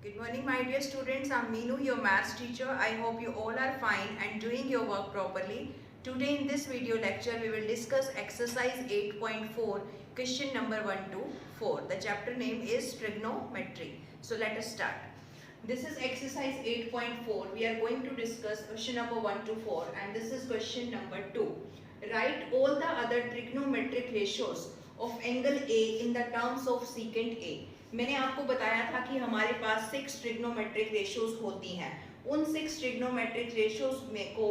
Good morning, my dear students. I'm Meenu, your maths teacher. I hope you all are fine and doing your work properly. Today in this video lecture, we will discuss exercise 8.4, question number 1 to 4. The chapter name is trigonometry. So let us start. This is exercise 8.4. We are going to discuss question number 1 to 4 and this is question number 2. Write all the other trigonometric ratios of angle A in the terms of secant A. मैंने आपको बताया था कि हमारे पास 6 trigonometric ratios होती हैं। उन 6 trigonometric ratios में को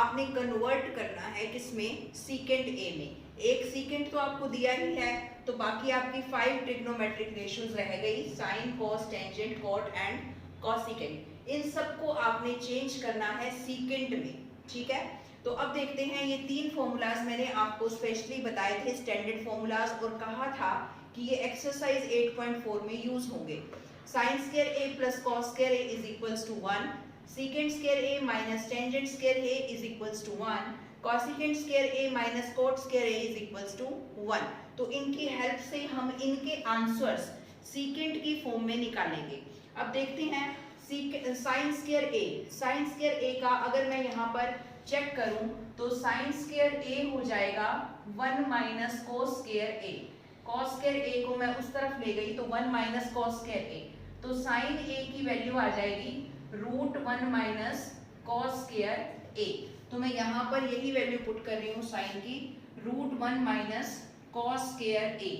आपने कन्वर्ट करना है किसमें, सीकेंट ए में। एक सीकेंट तो आपको दिया ही है, तो बाकी आपकी 5 ट्रिग्नोमेट्रिक रेशियोज रह गई, sine, cos, tangent, cot and cosecant. इन सबको आपने चेंज करना है सीकेंट में, ठीक है। तो अब देखते हैं, ये 3 फॉर्मूलाज मैंने आपको स्पेशली बताए थे, स्टैंडर्ड फॉर्मूलाज, और कहा था कि ये एक्सरसाइज 8.4 में यूज होंगे। Sine square A plus cos square A is equals to 1, secant square A minus tangent square A is equals to 1, cosecant square A minus cot square A is equals to 1। तो इनकी help से हम इनके answers secant की form में निकालेंगे। अब देखते हैं साइन स्क्वायर ए का अगर मैं यहाँ पर चेक करूं तो साइन स्क्वायर ए हो जाएगा 1 माइनस कॉस स्क्वायर ए। कॉस स्क्वायर ए को मैं उस तरफ ले गई तो 1 माइनस कॉस स्क्वायर ए, तो साइन ए की वैल्यू आ जाएगी √1 माइनस कॉस स्क्वायर ए। तो मैं यहाँ पर यही वैल्यू पुट कर रही हूँ साइन की, √1 माइनस कॉस स्क्वायर ए।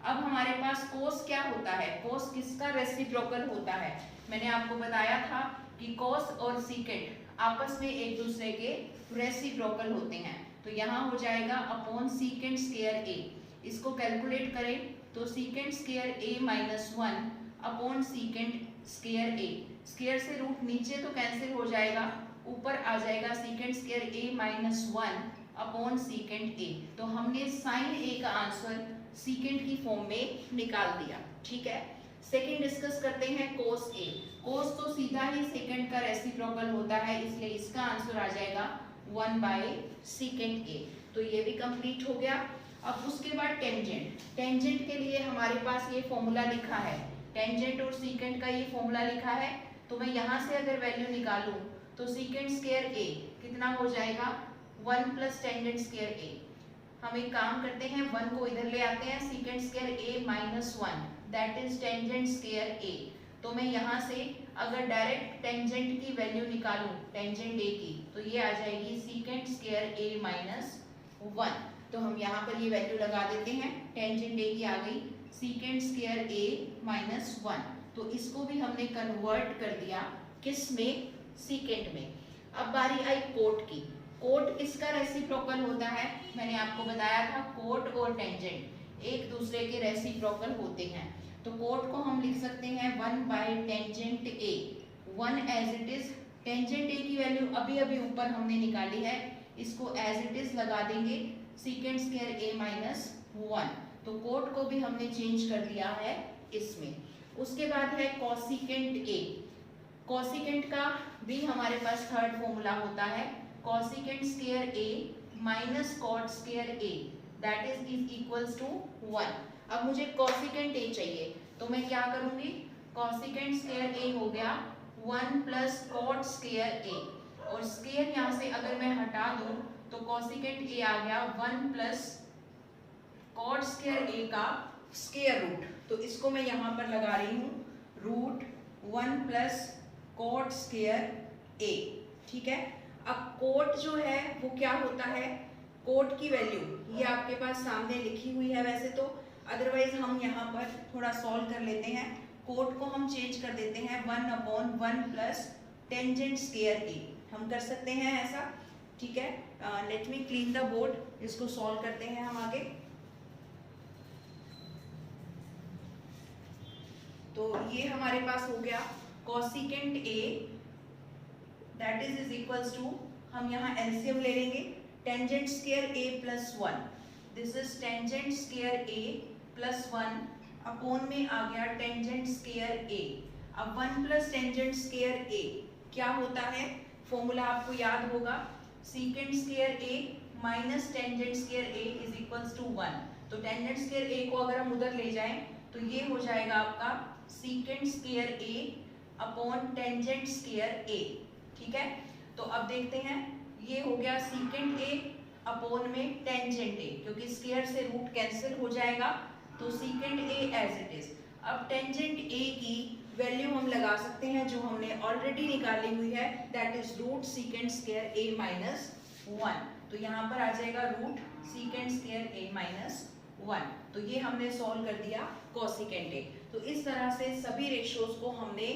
अब हमारे पास कोस क्या होता है, कोस किसका रेसिप्रोकल होता है। मैंने आपको बताया था कि कोस और सीकेंट आपस में एक दूसरे के रेसिप्रोकल होते हैं। तो यहाँ हो जाएगा अपॉन सीकेंट स्क्वायर ए। इसको कैलकुलेट करें तो secant square A minus 1 upon secant square A. Square से रूट नीचे तो कैंसिल हो जाएगा, ऊपर आ जाएगा secant square A minus 1 upon secant A. तो हमने साइन ए का आंसर सीकेंट की फॉर्म में निकाल दिया, ठीक है। सेकंड डिस्कस करते हैं कोस ए। कोस तो सीधा ही सेकंड का रेसिप्रोकल होता है, इसलिए इसका आंसर आ जाएगा 1 बाय सीकेंट ए। तो ये भी कंप्लीट हो गया। अब उसके बाद टेंजेंट। टेंजेंट के लिए हमारे पास ये फॉर्मूला लिखा है, टेंजेंट और सीकेंट का ये फॉर्मूला लिखा है। तो मैं यहाँ से अगर वैल्यू निकालूं तो सीकेंट स्क्वायर ए कितना हो जाएगा, 1 प्लस टेंजेंट स्क्वायर ए। हम एक काम करते हैं, 1 को इधर ले आते हैं, secant square A minus 1 that is tangent square A. तो मैं यहाँ से अगर डायरेक्ट टेंजेंट की वैल्यू निकालूं, टेंजेंट ए की, तो ये आ जाएगी सीकेंट स्क्वायर ए माइनस 1। तो हम यहाँ पर ये वैल्यू लगा देते हैं, टेंजेंट ए की आ गई सीकेंट स्क्वायर ए माइनस 1। तो इसको भी हमने कन्वर्ट कर दिया किस में, सीकेंट में। अब बारी आई कोट की। कोट किसका रेसिप्रोकल होता है, मैंने आपको बताया था कोट और टेंजेंट एक दूसरे के रेसिप्रोकल होते हैं। तो कोट को हम लिख सकते हैं 1 by tangent A, 1 as it is. Tangent A की वैल्यू अभी अभी ऊपर हमने निकाली है, इसको एज इट इज लगा देंगे सीकेंट स्क्वायर ए माइनस 1। तो कोट को भी हमने चेंज कर दिया है इसमें। उसके बाद है कॉसिकेंट ए। कॉसिकेंट का भी हमारे पास थर्ड फॉर्मूला होता है, cosecant square A minus cot square A that is equals to 1। अब मुझे कॉसिकेंट ए चाहिए, तो मैं क्या करूंगी, कॉसिकेंट स्क्वायर ए हो गया 1 प्लस कॉट स्क्वायर ए, और स्क्वायर यहाँ से अगर मैं हटा दूं तो कॉसिकेंट ए आ गया 1 प्लस कॉट स्क्वायर ए का स्क्वायर रूट। तो इसको मैं यहाँ पर लगा रही हूँ √1 प्लस कॉट स्क्वायर ए, ठीक है। अब कोट जो है वो क्या होता है, कोट की वैल्यू ये आपके पास सामने लिखी हुई है वैसे तो, अदरवाइज हम यहाँ पर थोड़ा सॉल्व कर लेते हैं। कोट को हम चेंज कर देते हैं 1/1 प्लस टेंजेंट स्क्वायर ए, हम कर सकते हैं ऐसा, ठीक है। Let me clean the board, इसको सॉल्व करते हैं हम आगे। तो ये हमारे पास हो गया cosecant A that is equals to, हम यहाँ एलसीएम ले लेंगे, tangent square A plus 1, this is tangent square A plus 1 upon में आ गया टेंजेंट स्क्वायर ए। अब 1 प्लस टेंजेंट स्क्वायर ए क्या होता है, फॉर्मूला आपको याद होगा, secant square A minus tangent square A is equals to 1। तो टेंजेंट स्क्वायर ए को अगर हम उधर ले जाएं तो ये हो जाएगा आपका secant square A upon tangent square A. ठीक है, तो अब देखते हैं, ये हो गया सीकेंट ए अपॉन में टेंजेंट ए, क्योंकि स्क्वायर से रूट कैंसिल हो जाएगा, तो secant A as it is. अब टेंजेंट ए की वैल्यू हम लगा सकते हैं जो हमने ऑलरेडी निकाली हुई है, that is root secant square A minus 1। तो यहाँ पर आ जाएगा root secant square A minus 1। तो ये हमने सॉल्व कर दिया कोसिकेंट ए। तो इस तरह से सभी रेशियोज को हमने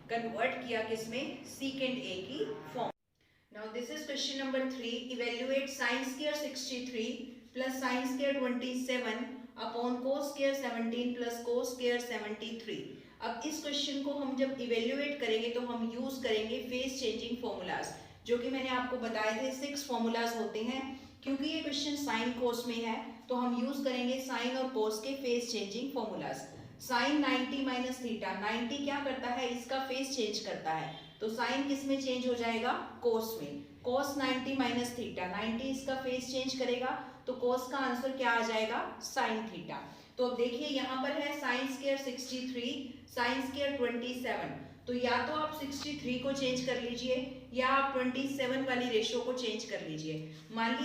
कन्वर्ट किया किसमें, सीकेंट ए की form. Now this is question number 3, evaluate sine square 63 plus sine square 27 upon cos square 17 plus cos square 73। अब इस क्वेश्चन को हम जब इवेल्युएट करेंगे तो हम यूज करेंगे फेज चेंजिंग फॉर्मूलाज, जो कि मैंने आपको बताए थे 6 फॉर्मूलाज होते हैं। क्योंकि ये क्वेश्चन साइन कोस में है तो हम यूज करेंगे साइन और कोस के phase changing formulas. Sine 90 minus theta, 90 क्या करता है, इसका फेज चेंज करता है, तो साइन किस में चेंज हो जाएगा, कोस में। कोस 90 माइनस थीटा, 90 इसका फेज चेंज करेगा, तो कोस का आंसर क्या आ जाएगा, साइन थीटा। तो अब देखिए यहाँ पर है साइन स्क्वायर 63, साइन स्क्वायर 27, तो या तो आप 63 को चेंज कर लीजिए या आप 27 वाली रेशियो को चेंज कर लीजिए। मान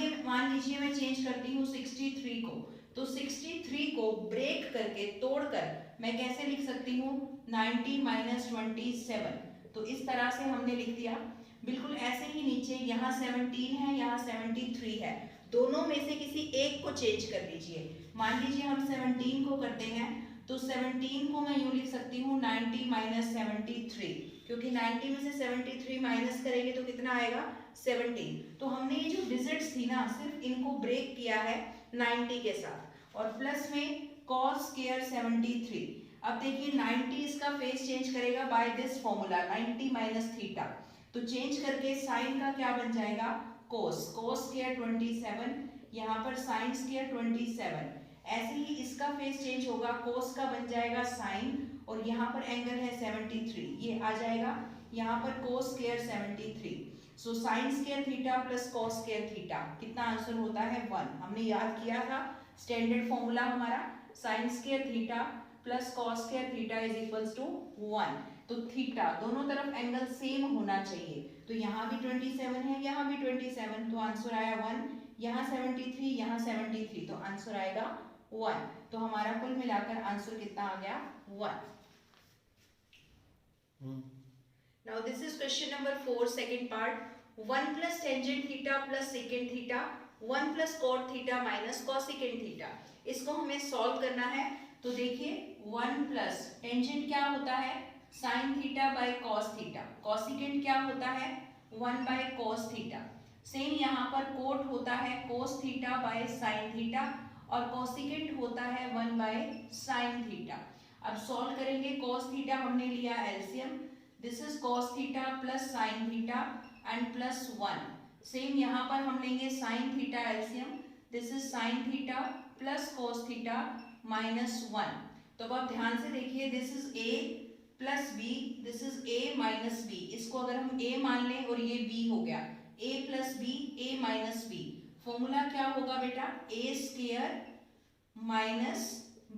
लीजिए मैं चेंज करती हूँ 63 को, तो 63 को ब्रेक करके तोड़कर मैं कैसे लिख सकती हूँ, 90 माइनस 27। तो इस तरह से हमने लिख दिया। बिल्कुल ऐसे ही नीचे यहाँ 17 है, यहाँ 73 है, दोनों में से किसी एक को चेंज कर लीजिए। मान लीजिए हम 17 को करते हैं, तो 17 को मैं यूं लिख सकती हूँ 90 माइनस 73, क्योंकि 90 में से 73 माइनस करेंगे तो कितना आएगा, 17। तो हमने ये जो डिजिट्स थी ना, सिर्फ इनको ब्रेक किया है 90 के साथ, और प्लस में cos स्क्वायर 73। अब देखिए 90 इसका फेस चेंज करेगा by this formula 90 minus theta, तो चेंज करके साइन का क्या बन जाएगा, कोस स्क्वायर 27, यहाँ पर साइन स्क्वायर 27। ऐसे ही इसका फेस चेंज होगा, कोस का बन जाएगा साइन, और यहाँ पर एंगल है 73, ये आ जाएगा यहाँ पर cos square 73। So sine square theta plus cos square theta, कितना आंसर होता है 1। हमने याद किया था स्टैंडर्ड फॉर्मूला हमारा, sine square theta plus cos square theta is equals to 1। तो थीटा दोनों तरफ एंगल सेम होना चाहिए, तो यहाँ भी 27 है, यहाँ भी 27, तो आंसर आया 1। यहाँ 73, यहाँ 73, तो आंसर आएगा 1। तो हमारा कुल मिलाकर आंसर कितना आ गया, 1। Now this is question number 4, second part. 1 plus tangent theta plus secant theta, 1 plus cot theta minus cosecant theta. इसको हमें सॉल्व करना है। तो देखिए 1 प्लस टेंजेंट क्या होता है, sine theta by cos theta, cosecant क्या होता है, 1 बाय कॉस थीटा। सेम यहाँ पर कोट होता है cos theta by sine theta, और कॉसिकेंट होता है 1 बाय साइन थीटा। अब सॉल्व करेंगे, कॉस थीटा हमने लिया LCM, this is cos theta plus sine theta and plus 1। Same यहाँ पर हम लेंगे sine theta LCM, this is sine theta plus cos theta minus 1। तो अब आप ध्यान से देखिए, this is a plus B, this is a minus B. इसको अगर हम a मान लें और ये b हो गया, a plus B, a minus B. Formula क्या होगा बेटा, a square minus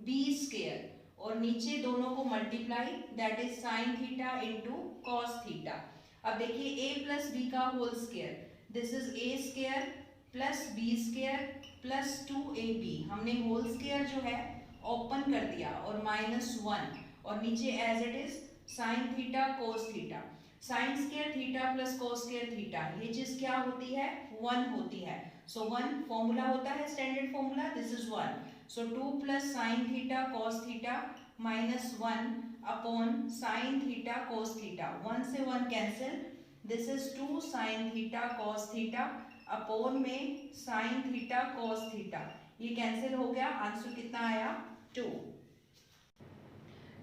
b square, और नीचे दोनों को multiply, that is sine theta into cos theta. अब देखिए a प्लस बी का whole square, this is a square plus B square plus 2ab। हमने होल स्क्वायर जो है ओपन कर दिया और माइनस 1, और नीचे as it is sine theta cos theta. Sine square theta plus cos square theta, ये चीज क्या होती है, 1 होती है। सो 1 फॉर्मूला होता है standard formula, this is 1। So 2 plus sin theta cos theta minus 1 upon sin theta cos theta, 1 से 1 cancel, this is 2 sin theta cos theta upon में sin theta cos theta, ये कैंसिल हो गया, आंसर कितना आया, 2।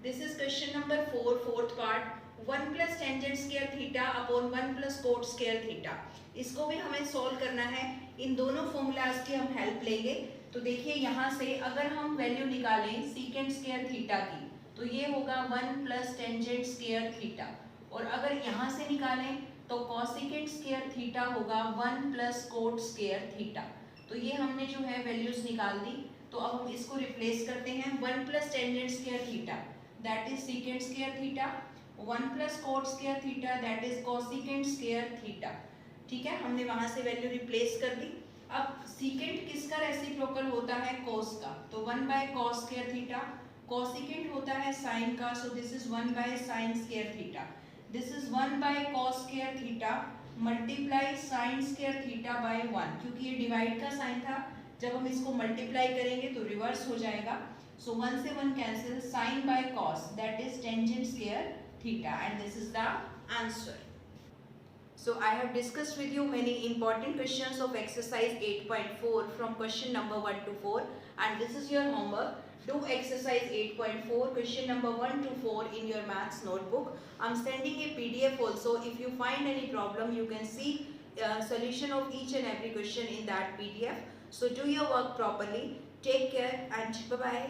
This is question number 4, fourth part. 1 plus tangent square theta upon 1 plus cot square theta. इसको भी हमें सॉल्व करना है, इन दोनों फॉर्मूलाज की हम हेल्प लेंगे। तो देखिए यहाँ से अगर हम वैल्यू निकालें सीकेंट स्क्वायर थीटा की, तो ये होगा 1 प्लस टेंजेंट स्क्वायर थीटा, और अगर यहाँ से निकालें तो कॉसिकेंट स्क्वायर थीटा होगा 1 प्लस कोट स्क्वायर थीटा। तो ये हमने जो है वैल्यूज निकाल दी। तो अब हम इसको रिप्लेस करते हैं, 1 plus tangent square theta that is secant square theta, 1 plus cot square theta that is cosecant square theta. ठीक है, हमने वहां से वैल्यू रिप्लेस कर दी। अब सीकेंट किसका रेसिप्रोकल होता है? कॉस का, तो 1 by cos square theta. Cosecant होता है साइन का, so this is 1 by sign square theta. This is 1 by cos square theta multiply sign square theta by 1, क्योंकि ये डिवाइड का साइन था, जब हम इसको मल्टीप्लाई करेंगे तो रिवर्स हो जाएगा। सो 1 से 1 cancel, sine by cos that is tangent square theta, and this is the answer. So I have discussed with you many important questions of exercise 8.4 from question number 1 to 4, and this is your homework. Do exercise 8.4 question number 1 to 4 in your maths notebook. I'm sending a PDF also. If you find any problem, you can see solution of each and every question in that PDF. So do your work properly. Take care and bye bye.